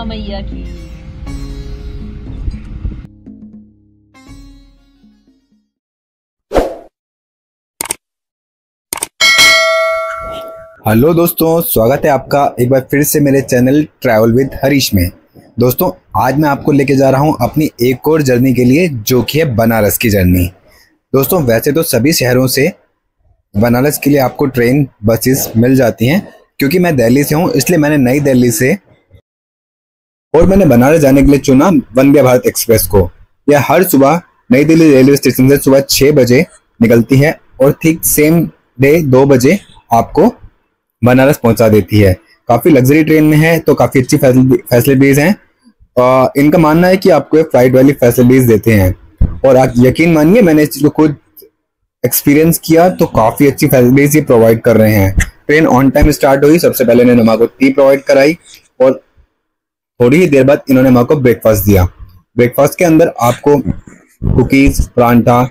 दुर्गा मैया की। हेलो दोस्तों, स्वागत है आपका एक बार फिर से मेरे चैनल ट्रैवल विद हरीश में। दोस्तों, आज मैं आपको लेके जा रहा हूँ अपनी एक और जर्नी के लिए, जो कि है बनारस की जर्नी। दोस्तों, वैसे तो सभी शहरों से बनारस के लिए आपको ट्रेन बसेस मिल जाती हैं। क्योंकि मैं दिल्ली से हूँ, इसलिए मैंने नई दिल्ली से और मैंने बनारस जाने के लिए चुना वंदे भारत एक्सप्रेस को। यह हर सुबह नई दिल्ली रेलवे स्टेशन से सुबह 6 बजे निकलती है और ठीक सेम डे 2 बजे आपको बनारस पहुंचा देती है। काफी लग्जरी ट्रेन में है, तो काफी अच्छी फैसिलिटीज हैं। इनका मानना है कि आपको एक फ्लाइट वाली फैसिलिटीज देते हैं, और आप यकीन मानिए, मैंने इस चीज को खुद एक्सपीरियंस किया, तो काफी अच्छी फैसिलिटीज ये प्रोवाइड कर रहे हैं। ट्रेन ऑन टाइम स्टार्ट हुई, सबसे पहले इन्होंने हमारे को टी प्रोवाइड कराई और थोड़ी ही देर बाद इन्होंने हमारे को ब्रेकफास्ट दिया। ब्रेकफास्ट के अंदर आपको कुकीज, परांठा,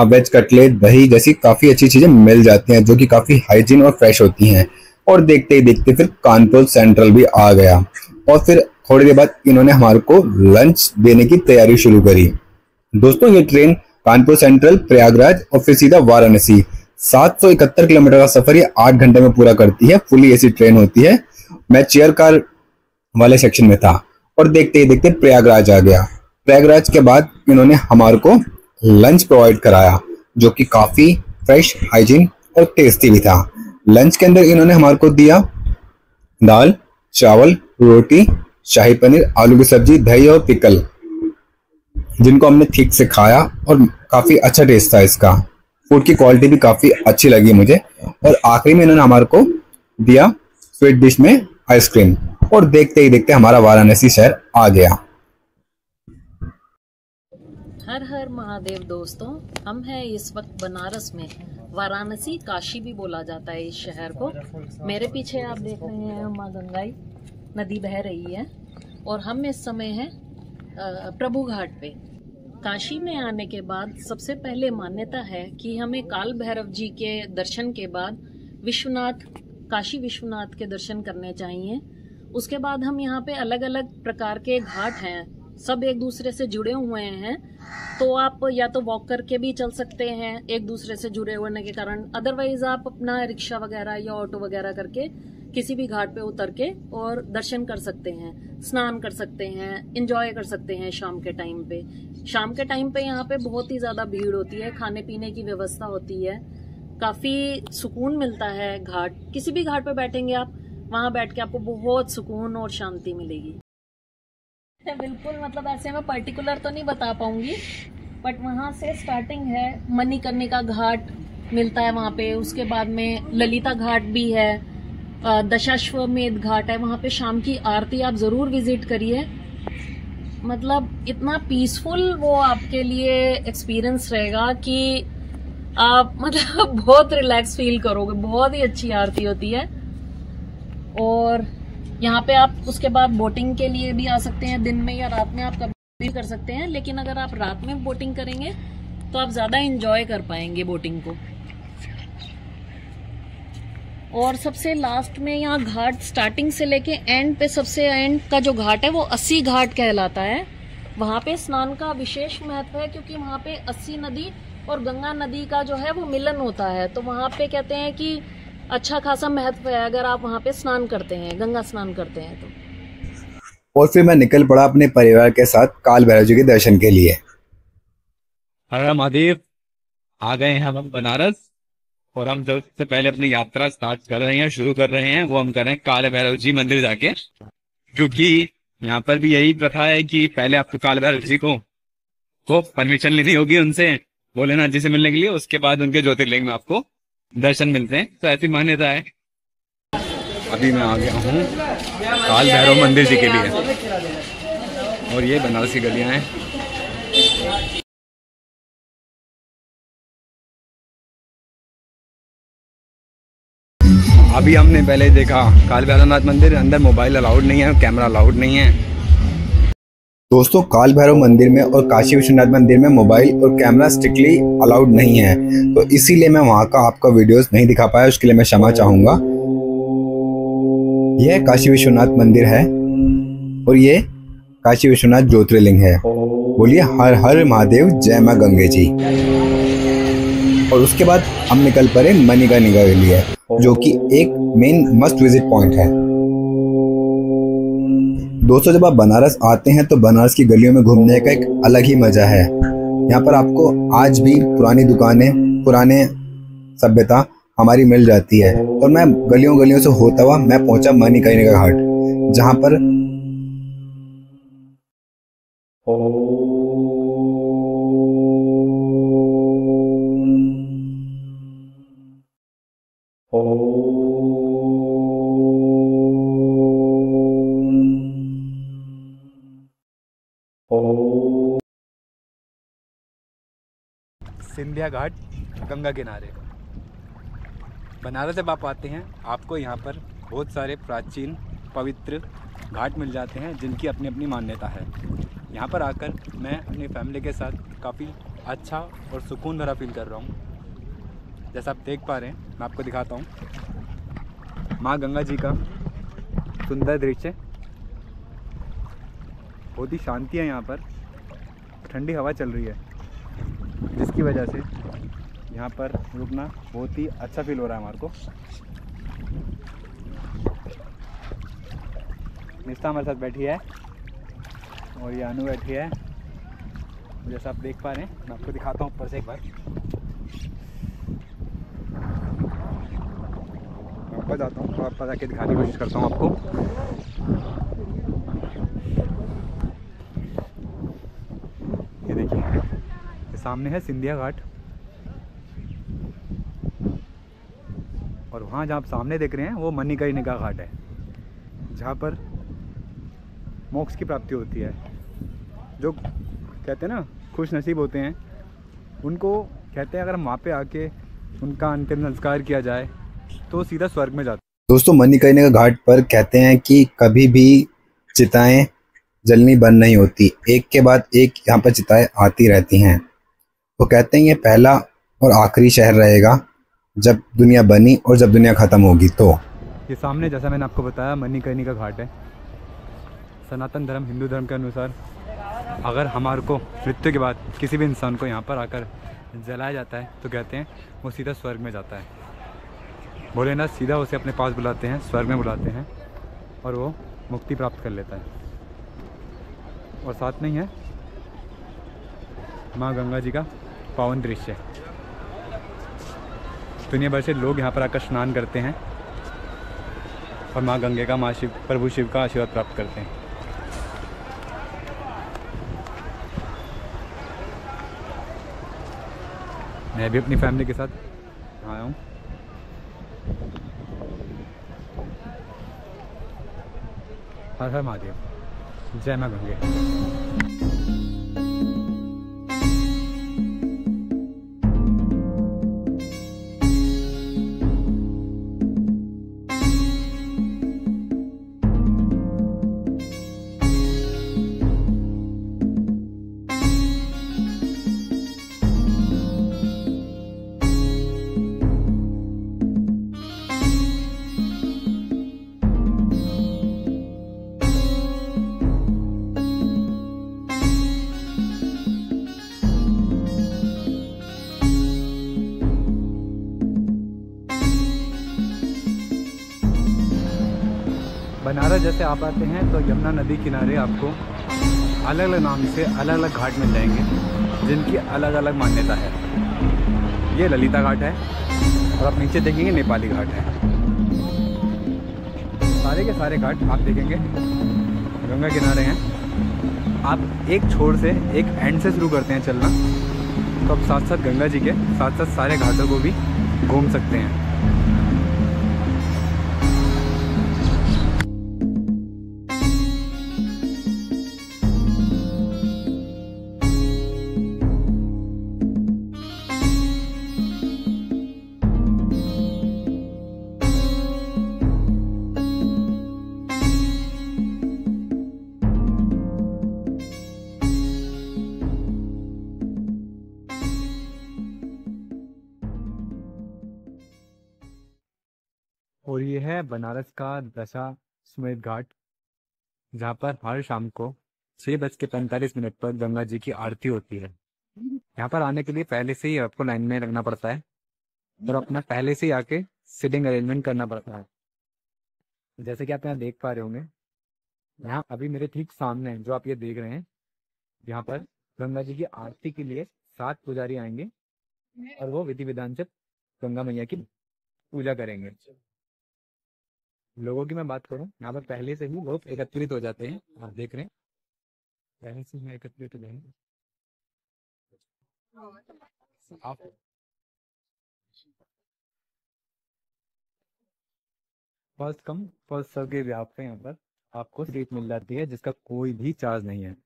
वेज कटलेट, दही जैसी काफी अच्छी चीजें मिल जाती हैं, जो कि काफी हाइजीन और फ्रेश होती हैं। और देखते ही देखते फिर कानपुर सेंट्रल भी आ गया, और फिर थोड़ी देर बाद इन्होंने हमारे को लंच देने की तैयारी शुरू करी। दोस्तों, ये ट्रेन कानपुर सेंट्रल, प्रयागराज और फिर सीधा वाराणसी 771 किलोमीटर का सफर ये 8 घंटे में पूरा करती है। फुली एसी ट्रेन होती है। मैं चेयर कार वाले सेक्शन में था और देखते ही देखते प्रयागराज आ गया। प्रयागराज के बाद इन्होंने हमारे को लंच प्रोवाइड कराया, जो कि काफी फ्रेश, हाइजीन और टेस्टी भी था। लंच के अंदर इन्होंने हमारे को दिया दाल, चावल, रोटी, शाही पनीर, आलू की सब्जी, दही और पिकल, जिनको हमने ठीक से खाया और काफी अच्छा टेस्ट था इसका। फूड की क्वालिटी भी काफी अच्छी लगी मुझे। और आखिरी में इन्होंने हमारे को दिया स्वीट डिश में आइसक्रीम, और देखते ही देखते हमारा वाराणसी शहर आ गया। हर हर महादेव। दोस्तों, हम हैं इस वक्त बनारस में। वाराणसी, काशी भी बोला जाता है इस शहर को। मेरे पीछे आप देख रहे हैं माँ गंगाई नदी बह रही है, और हम इस समय हैं प्रभु घाट पे। काशी में आने के बाद सबसे पहले मान्यता है कि हमें काल भैरव जी के दर्शन के बाद काशी विश्वनाथ के दर्शन करने चाहिए। उसके बाद हम यहाँ पे अलग अलग प्रकार के घाट हैं, सब एक दूसरे से जुड़े हुए हैं, तो आप या तो वॉक करके भी चल सकते हैं एक दूसरे से जुड़े होने के कारण। अदरवाइज आप अपना रिक्शा वगैरह या ऑटो वगैरह करके किसी भी घाट पे उतर के और दर्शन कर सकते हैं, स्नान कर सकते हैं, एंजॉय कर सकते हैं। शाम के टाइम पे यहाँ पे बहुत ही ज्यादा भीड़ होती है, खाने पीने की व्यवस्था होती है, काफी सुकून मिलता है। किसी भी घाट पे बैठेंगे आप, वहां बैठ के आपको बहुत सुकून और शांति मिलेगी। बिल्कुल, मतलब ऐसे मैं पर्टिकुलर तो नहीं बता पाऊंगी, बट वहां से स्टार्टिंग है। मणिकर्णिका घाट मिलता है वहां पे, उसके बाद में ललिता घाट भी है, दशाश्वमेध घाट है। वहां पे शाम की आरती आप जरूर विजिट करिए। मतलब इतना पीसफुल वो आपके लिए एक्सपीरियंस रहेगा कि आप मतलब बहुत रिलैक्स फील करोगे। बहुत ही अच्छी आरती होती है। और यहाँ पे आप उसके बाद बोटिंग के लिए भी आ सकते हैं। दिन में या रात में आप कभी भी कर सकते हैं, लेकिन अगर आप रात में बोटिंग करेंगे तो आप ज्यादा एंजॉय कर पाएंगे बोटिंग को। और सबसे लास्ट में यहाँ घाट, स्टार्टिंग से लेके एंड पे, सबसे एंड का जो घाट है वो 80 घाट कहलाता है। वहां पे स्नान का विशेष महत्व है, क्योंकि वहां पे 80 नदी और गंगा नदी का जो है वो मिलन होता है। तो वहां पे कहते हैं कि अच्छा खासा महत्व है अगर आप वहां पे स्नान करते हैं, गंगा स्नान करते हैं तो। और फिर मैं निकल पड़ा अपने परिवार के साथ काल भैरव जी के दर्शन के लिए। हर महादेव। आ गए हैं हम बनारस, और हम सबसे पहले अपनी यात्रा स्टार्ट कर रहे हैं, शुरू कर रहे हैं। वो हम कर रहे हैं काल भैरव जी मंदिर जाके, क्योंकि यहाँ पर भी यही प्रथा है कि पहले आपको काल भैरव जी को परमिशन लेनी होगी उनसे, भोलेनाथ जी से मिलने के लिए। उसके बाद उनके ज्योतिर्लिंग में आपको दर्शन मिलते हैं। तो ऐसी मान्यता है। अभी मैं आ गया हूँ काल भैरव मंदिर जी के लिए, और ये बनारस की गलियां हैं। अभी हमने पहले देखा काल भैरवनाथ मंदिर, अंदर मोबाइल अलाउड नहीं है, कैमरा अलाउड नहीं है। दोस्तों, काल भैरव मंदिर में और काशी विश्वनाथ मंदिर में मोबाइल और कैमरा स्ट्रिक्टली अलाउड नहीं है, तो इसीलिए मैं वहां का आपका वीडियोस नहीं दिखा पाया। उसके लिए मैं क्षमा चाहूंगा। यह काशी विश्वनाथ मंदिर है। और ये काशी विश्वनाथ ज्योतिर्लिंग है। बोलिए हर हर महादेव, जय मां गंगे जी। और उसके बाद हम निकल पड़े मणिकर्णिका के लिए, जो कि एक मेन मस्ट विजिट पॉइंट है। दोस्तों जब आप बनारस आते हैं तो बनारस की गलियों में घूमने का एक अलग ही मजा है। यहाँ पर आपको आज भी पुरानी दुकानें, पुराने सभ्यता हमारी मिल जाती है। और मैं गलियों गलियों से होता हुआ मैं पहुंचा मणिकर्णिका घाट, जहाँ पर सिंधिया घाट गंगा किनारे। बनारस जब आप आते हैं आपको यहाँ पर बहुत सारे प्राचीन पवित्र घाट मिल जाते हैं जिनकी अपनी अपनी मान्यता है। यहाँ पर आकर मैं अपनी फैमिली के साथ काफ़ी अच्छा और सुकून भरा फील कर रहा हूँ। जैसा आप देख पा रहे हैं मैं आपको दिखाता हूँ माँ गंगा जी का सुंदर दृश्य। बहुत ही शांति है यहाँ पर, ठंडी हवा चल रही है जिसकी वजह से यहाँ पर रुकना बहुत ही अच्छा फील हो रहा है हमारे को। निष्ठा हमारे साथ बैठी है और ये अनु बैठी है। जैसा आप देख पा रहे हैं मैं आपको दिखाता हूँ ऊपर से एक बार। मैं ऊपर जाता हूँ और ऊपर जाके दिखाने की कोशिश करता हूँ आपको। ये देखिए, ये सामने है सिंधिया घाट और वहाँ जहाँ आप सामने देख रहे हैं वो मणिकर्णिका घाट है, जहाँ पर मोक्ष की प्राप्ति होती है। जो कहते हैं ना खुश नसीब होते हैं उनको कहते हैं अगर हम वहाँ पे आके उनका अंतिम संस्कार किया जाए तो सीधा स्वर्ग में जाते हैं। दोस्तों मणिकर्णिका घाट पर कहते हैं कि कभी भी चिताएं जलनी बंद नहीं होती, एक के बाद एक यहाँ पर चिताएं आती रहती हैं। वो कहते हैं ये पहला और आखिरी शहर रहेगा जब दुनिया बनी और जब दुनिया ख़त्म होगी। तो ये सामने जैसा मैंने आपको बताया मणिकर्णिका घाट है। सनातन धर्म हिंदू धर्म के अनुसार अगर हमारे को मृत्यु के बाद किसी भी इंसान को यहाँ पर आकर जलाया जाता है तो कहते हैं वो सीधा स्वर्ग में जाता है। भोलेनाथ सीधा उसे अपने पास बुलाते हैं, स्वर्ग में बुलाते हैं और वो मुक्ति प्राप्त कर लेता है। और साथ में ही है माँ गंगा जी का पावन दृश्य। दुनिया भर से लोग यहाँ पर आकर स्नान करते हैं और माँ गंगे का, प्रभु शिव का आशीर्वाद प्राप्त करते हैं। मैं भी अपनी फैमिली के साथ आया हूँ। हर हर महादेव, जय माँ गंगे। बनारस जैसे आप आते हैं तो यमुना नदी किनारे आपको अलग अलग नाम से अलग अलग घाट मिल जाएंगे जिनकी अलग अलग मान्यता है। ये ललिता घाट है और आप नीचे देखेंगे नेपाली घाट है। सारे के सारे घाट आप देखेंगे गंगा किनारे हैं। आप एक छोर से एक एंड से शुरू करते हैं चलना तो आप साथ साथ गंगा जी के साथ साथ सारे घाटों को भी घूम सकते हैं। और ये है बनारस का दशाश्वमेध घाट। जहाँ पर हर शाम को 6:45 पर गंगा जी की आरती होती है। यहाँ पर आने के लिए पहले से ही आपको लाइन में लगना पड़ता है और अपना पहले से ही आके सिटिंग अरेंजमेंट करना पड़ता है। जैसे कि आप यहाँ देख पा रहे होंगे, यहाँ अभी मेरे ठीक सामने जो आप ये देख रहे हैं, यहाँ पर गंगा जी की आरती के लिए 7 पुजारी आएंगे और वो विधि विधान से गंगा मैया की पूजा करेंगे। लोगों की मैं बात करूं, यहाँ पर पहले से ही लोग एकत्रित हो जाते हैं। आप देख रहे हैं, पहले से ही एकत्रित हो जाएंगे। आप फर्स्ट कम फर्स्ट सर्व के व्याप पे यहाँ पर आपको सीट मिल जाती है, जिसका कोई भी चार्ज नहीं है।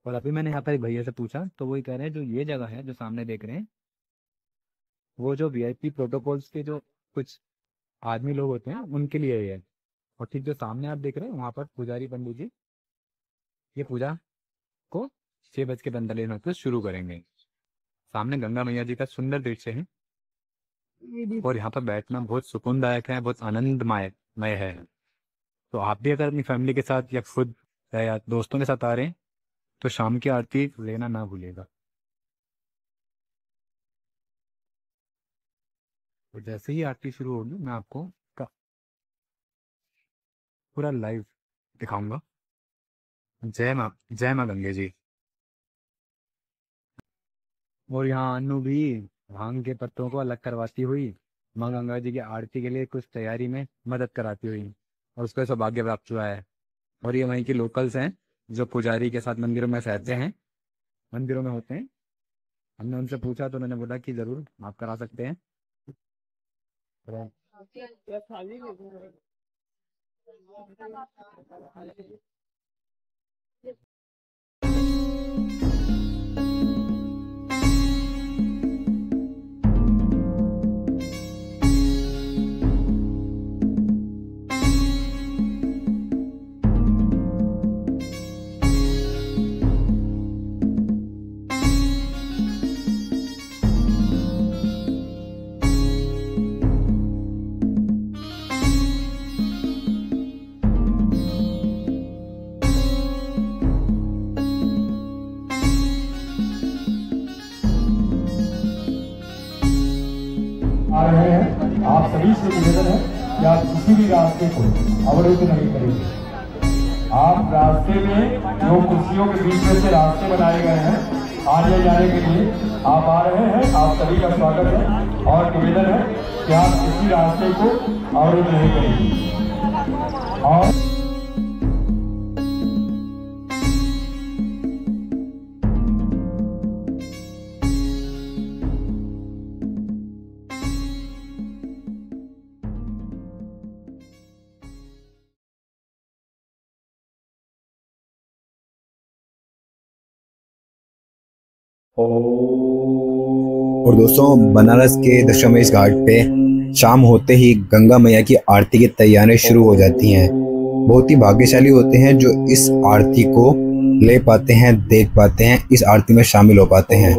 और अभी मैंने यहाँ पर एक भैया से पूछा तो वही कह रहे हैं जो ये जगह है जो सामने देख रहे हैं, वो जो वीआईपी प्रोटोकॉल्स के जो कुछ आदमी लोग होते हैं उनके लिए ही है। और ठीक जो सामने आप देख रहे हैं वहाँ पर पुजारी पंडित जी ये पूजा को 6:45 पर शुरू करेंगे। सामने गंगा मैया जी का सुंदर दृश्य है और यहाँ पर बैठना बहुत सुकूनदायक है, बहुत आनंदमय मय है। तो आप भी अगर अपनी फैमिली के साथ या खुद या दोस्तों के साथ आ रहे हैं तो शाम की आरती लेना ना भूलिएगा। तो जैसे ही आरती शुरू होगी मैं आपको पूरा लाइव दिखाऊंगा। जय माँ गंगे जी। और यहाँ अनु भी भांग के पत्तों को अलग करवाती हुई माँ गंगा जी की आरती के लिए कुछ तैयारी में मदद कराती हुई, और उसको सौभाग्य प्राप्त हुआ है। और ये वहीं के लोकल्स हैं जो पुजारी के साथ मंदिरों में रहते हैं, मंदिरों में होते हैं। हमने उनसे पूछा तो उन्होंने बोला कि जरूर आप करा सकते हैं। आ रहे हैं, आप सभी से निवेदन है कि आप किसी भी रास्ते को अवरुद्ध नहीं करेंगे। आप रास्ते में जो कुर्सियों के बीच में से रास्ते बनाए गए हैं आने जाने के लिए, आप आ रहे हैं, आप सभी का स्वागत है और निवेदन है कि आप किसी रास्ते को अवरुद्ध नहीं करेंगे। और और दोस्तों बनारस के दशमेश घाट पे शाम होते ही गंगा मैया की आरती की तैयारियां शुरू हो जाती हैं। बहुत ही भाग्यशाली होते हैं जो इस आरती को ले पाते हैं, देख पाते हैं, इस आरती में शामिल हो पाते हैं।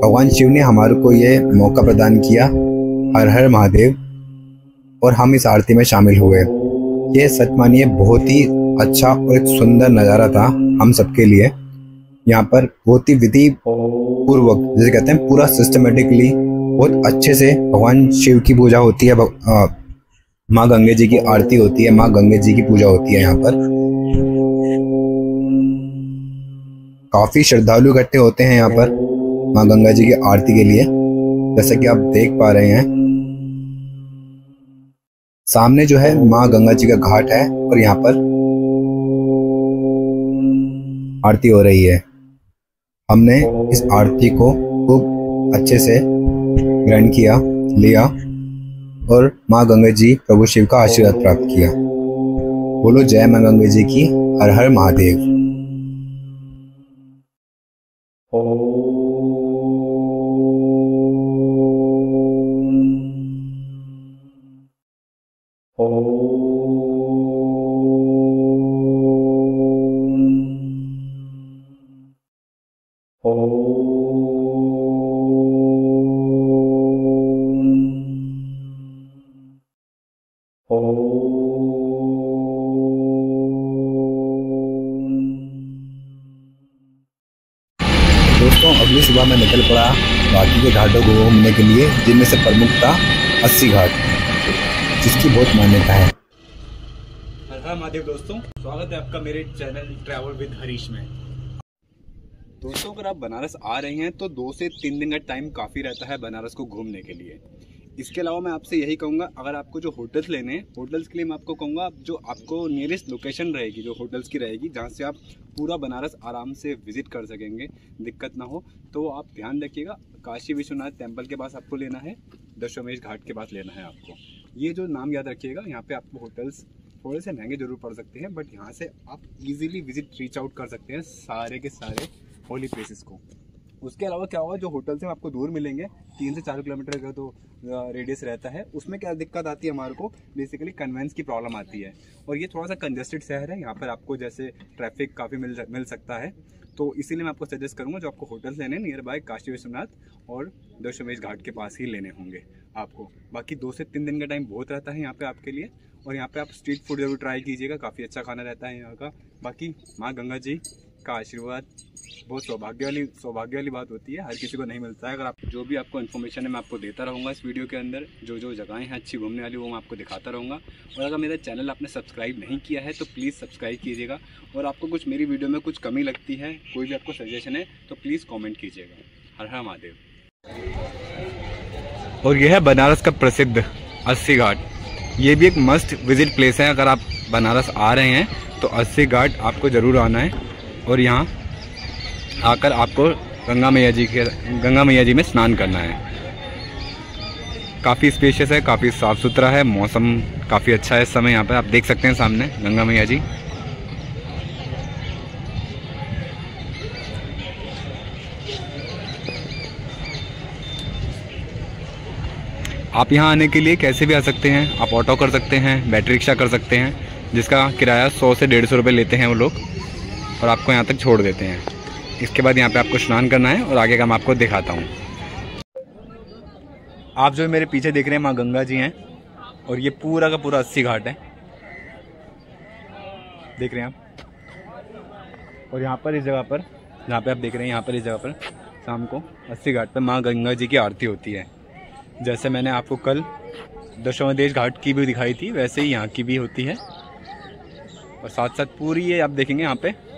भगवान शिव ने हमारे को ये मौका प्रदान किया, हर हर महादेव, और हम इस आरती में शामिल हुए। ये सच मानिए बहुत ही अच्छा और एक सुंदर नज़ारा था हम सबके लिए। यहाँ पर बहुत ही विधि पूर्वक, जैसे कहते हैं पूरा सिस्टमेटिकली बहुत अच्छे से भगवान शिव की पूजा होती है, माँ गंगे जी की आरती होती है, माँ गंगे जी की पूजा होती है। यहाँ पर काफी श्रद्धालु इकट्ठे होते हैं यहाँ पर माँ गंगा जी की आरती के लिए। जैसा कि आप देख पा रहे हैं सामने जो है माँ गंगा जी का घाट है और यहाँ पर आरती हो रही है। हमने इस आरती को खूब अच्छे से ग्रहण किया, लिया और माँ गंगा जी प्रभु शिव का आशीर्वाद प्राप्त किया। बोलो जय माँ गंगा जी की, हर हर महादेव। दोस्तों अगली सुबह मैं निकल पड़ा बाकी के घाटों को घूमने के लिए, जिनमें से प्रमुख था अस्सी घाट, जिसकी बहुत मान्यता है। हर हर महादेव दोस्तों, स्वागत है आपका मेरे चैनल ट्रैवल विद हरीश में। दोस्तों अगर आप बनारस आ रहे हैं तो 2 से 3 दिन का टाइम काफ़ी रहता है बनारस को घूमने के लिए। इसके अलावा मैं आपसे यही कहूँगा, अगर आपको जो होटल्स लेने हैं, होटल्स के लिए मैं आपको कहूँगा जो आपको नियरेस्ट लोकेशन रहेगी जो होटल्स की रहेगी, जहाँ से आप पूरा बनारस आराम से विजिट कर सकेंगे, दिक्कत ना हो, तो आप ध्यान रखिएगा। काशी विश्वनाथ टेम्पल के पास आपको लेना है, दशाश्वमेध घाट के पास लेना है आपको। ये जो नाम याद रखिएगा। यहाँ पे आपको होटल्स थोड़े से महंगे जरूर पड़ सकते हैं, बट यहाँ से आप इजीली रीच आउट कर सकते हैं सारे के सारे होली प्लेसेस को। उसके अलावा क्या होगा, जो होटल्स हैं आपको दूर मिलेंगे, 3 से 4 किलोमीटर का तो रेडियस रहता है। उसमें क्या दिक्कत आती है हमारे को, बेसिकली कन्वेंस की प्रॉब्लम आती है, और ये थोड़ा सा कंजेस्टेड शहर है। यहाँ पर आपको जैसे ट्रैफिक काफ़ी मिल सकता है, तो इसीलिए मैं आपको सजेस्ट करूँगा जो आपको होटल्स लेने नियर बाय काशी विश्वनाथ और दशाश्वमेध घाट के पास ही लेने होंगे आपको। बाकी 2 से 3 दिन का टाइम बहुत रहता है यहाँ पे आपके लिए, और यहाँ पे आप स्ट्रीट फूड जरूर ट्राई कीजिएगा, काफ़ी अच्छा खाना रहता है यहाँ का। बाकी माँ गंगा जी का आशीर्वाद बहुत सौभाग्य वाली बात होती है, हर किसी को नहीं मिलता है। अगर आप जो भी आपको इन्फॉर्मेशन है मैं आपको देता रहूँगा इस वीडियो के अंदर, जो जगहें हैं अच्छी घूमने वाली वो मैं आपको दिखाता रहूँगा। और अगर मेरा चैनल आपने सब्सक्राइब नहीं किया है तो प्लीज़ सब्सक्राइब कीजिएगा, और आपको कुछ मेरी वीडियो में कुछ कमी लगती है, कोई भी आपको सजेशन है तो प्लीज़ कॉमेंट कीजिएगा। हर हर महादेव। और यह है बनारस का प्रसिद्ध अस्सी घाट। ये भी एक मस्ट विजिट प्लेस है। अगर आप बनारस आ रहे हैं तो अस्सी घाट आपको ज़रूर आना है, और यहाँ आकर आपको गंगा मैया जी में स्नान करना है। काफ़ी स्पेशियस है, काफ़ी साफ़ सुथरा है, मौसम काफ़ी अच्छा है इस समय। यहाँ पे आप देख सकते हैं सामने गंगा मैया जी। आप यहाँ आने के लिए कैसे भी आ सकते हैं, आप ऑटो कर सकते हैं, बैटरी रिक्शा कर सकते हैं, जिसका किराया 100 से 150 रुपये लेते हैं वो लोग, और आपको यहाँ तक छोड़ देते हैं। इसके बाद यहाँ पे आपको स्नान करना है, और आगे का मैं आपको दिखाता हूँ। आप जो मेरे पीछे देख रहे हैं माँ गंगा जी हैं, और ये पूरा का पूरा अस्सी घाट है, देख रहे हैं आप। और यहाँ पर इस जगह पर जहाँ पे आप देख रहे हैं, यहाँ पर इस जगह पर शाम को अस्सी घाट पर माँ गंगा जी की आरती होती है। जैसे मैंने आपको कल दशाश्वमेध घाट की भी दिखाई थी, वैसे ही यहाँ की भी होती है। और साथ साथ पूरी ये आप देखेंगे यहाँ पे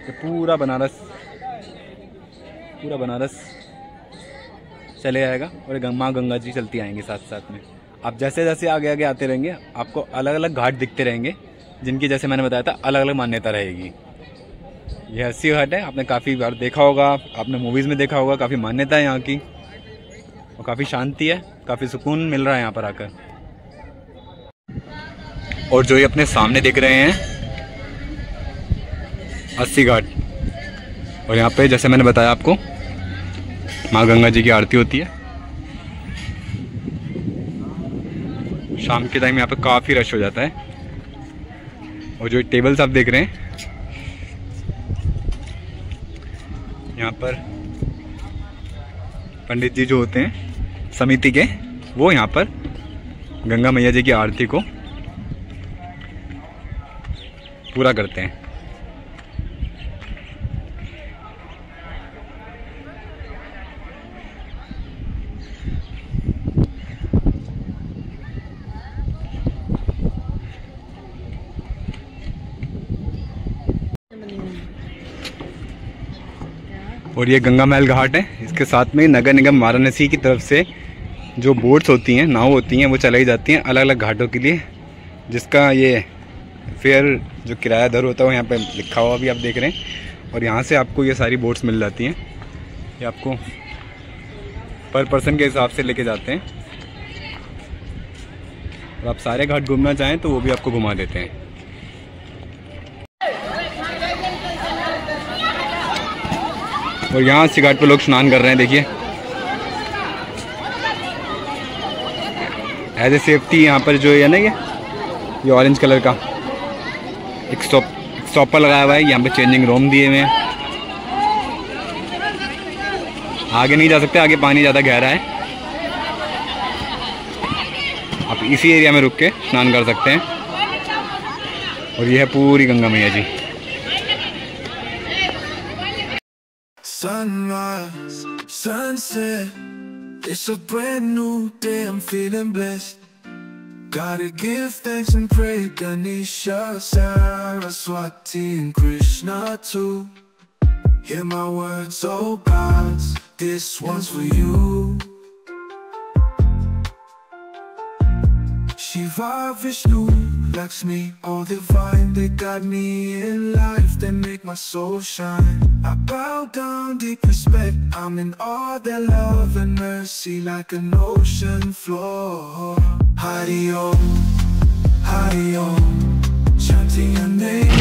तो पूरा बनारस चले जाएगा, और माँ गंगा जी चलती आएंगे साथ साथ में। आप जैसे जैसे आगे आगे आते रहेंगे आपको अलग अलग घाट दिखते रहेंगे, जिनकी जैसे मैंने बताया था अलग अलग मान्यता रहेगी। यह अस्सी घाट है, आपने काफ़ी बार देखा होगा, आपने मूवीज़ में देखा होगा। काफ़ी मान्यता है यहाँ की, और काफ़ी शांति है, काफ़ी सुकून मिल रहा है यहाँ पर आकर। और जो ये अपने सामने देख रहे हैं अस्सी घाट, और यहाँ पे जैसे मैंने बताया आपको माँ गंगा जी की आरती होती है। शाम के टाइम यहाँ पे काफ़ी रश हो जाता है। और जो टेबल्स आप देख रहे हैं यहाँ पर पंडित जी जो होते हैं समिति के, वो यहाँ पर गंगा मैया जी की आरती को पूरा करते हैं। और ये गंगा महल घाट है। इसके साथ में नगर निगम वाराणसी की तरफ से जो बोट्स होती हैं, नाव होती हैं, वो चलाई जाती हैं अलग अलग घाटों के लिए, जिसका ये फेयर जो किराया दर होता है वो यहाँ पे लिखा हुआ भी आप देख रहे हैं। और यहाँ से आपको ये सारी बोट्स मिल जाती हैं, ये आपको पर पर्सन के हिसाब से लेके जाते हैं। और आप सारे घाट घूमना चाहें तो वो भी आपको घुमा देते हैं। और यहाँ अस्सी घाट पे लोग स्नान कर रहे हैं, देखिए। एज ए सेफ्टी यहाँ पर जो है ना, ये ऑरेंज कलर का एक स्टॉपर लगाया हुआ है। यहाँ पे चेंजिंग रूम दिए हुए हैं। आगे नहीं जा सकते, आगे पानी ज़्यादा गहरा है। आप इसी एरिया में रुक के स्नान कर सकते हैं। और यह है पूरी गंगा मैया जी। Sunrise, sunset, it's a brand new day, I'm feeling blessed. Gotta give thanks and pray, Ganesha, Saraswati and Krishna too. Hear my words, oh gods, this one's for you. Shiva, Vishnu, Lakshmi, all divine, they guide me in life, they make my soul shine. I bow down, deep respect, I'm in awe, their love and mercy like an ocean floor. Hari Om, chanting your name.